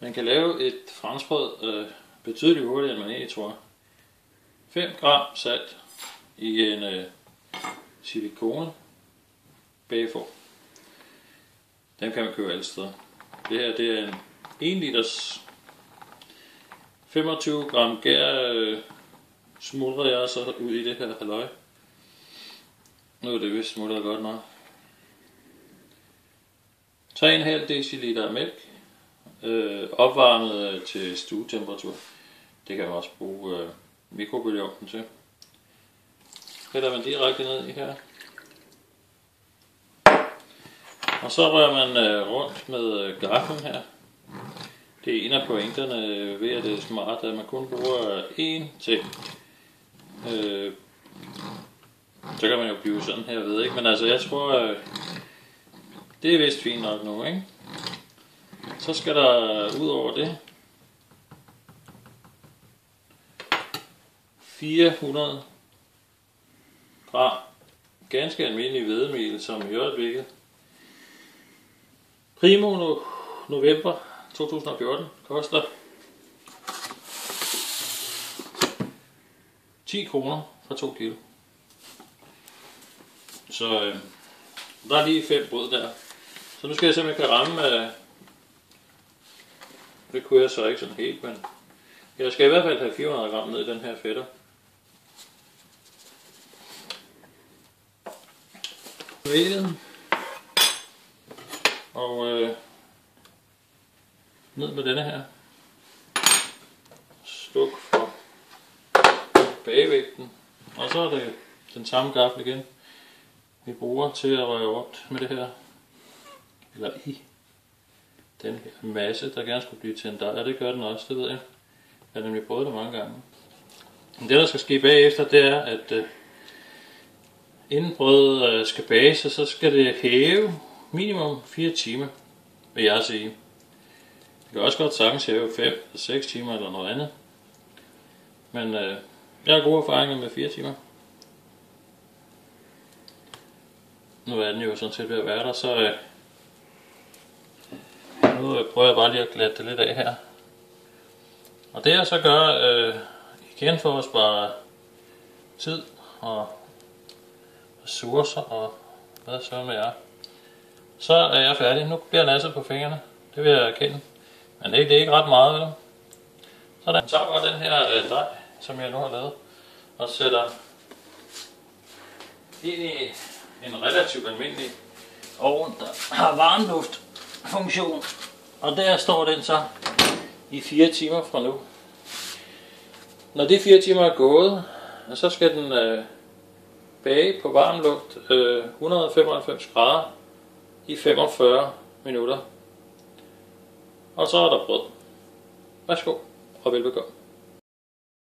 Man kan lave et franskbrød betydeligt hurtigere, end man egentlig tror. 5 gram salt i en silikone bageform. Den kan man købe alle steder. Det her det er en 1 liters 25 gram gær smuldrer jeg så ud i det her halløj. Nu er det vist smuldret godt nok. 3,5 dl mælk, opvarmet til stuetemperatur. Det kan man også bruge mikrobølgeovnen til. Hælder man direkte ned i her. Og så rører man rundt med gaflen her. Det er en af pointerne ved at det er smart, at man kun bruger én ting. Så kan man jo blive sådan her, ved ikke. Men altså jeg tror, det er vist fint nok nu, ikke? Så skal der ud over det 400 gram ganske almindelig hvedemel, som i øjeblikket primo november 2014 koster 10 kroner for 2 kilo. Så der er lige 5 brød der. Så nu skal jeg se, om jeg kan ramme. Det kunne jeg så ikke sådan helt, men jeg skal i hvert fald have 400 gram ned i den her fætter. Og ned med denne her. Sluk for bagevægten. Og så er det den samme gaffel igen, vi bruger til at røre rundt med det her. Eller i den her masse, der gerne skulle blive til en dej. Ja, det gør den også, det ved jeg. Jeg har nemlig prøvet det mange gange. Men det, der skal ske bagefter, det er, at inden brødet skal bages, så skal det hæve minimum 4 timer, vil jeg sige. Det kan også godt sagtens hæve 5 eller 6 timer eller noget andet. Men jeg har gode erfaringer med 4 timer. Nu er den jo sådan set ved at være der, så nu prøver jeg bare lige at glatte det lidt af her. Og det jeg så gør, igen for at spare tid og ressourcer og hvad så med jer, så er jeg færdig. Nu bliver jeg nasset på fingrene, det vil jeg erkende. Men det er ikke ret meget, vel? Så der tager bare den her dej, som jeg nu har lavet, og sætter ind i en relativt almindelig ovn, der har varmluftfunktion. Og der står den så i 4 timer fra nu. Når de 4 timer er gået, så skal den bage på varm luft 195 grader i 45 minutter. Og så er der brød. Værsgo og velbekomme.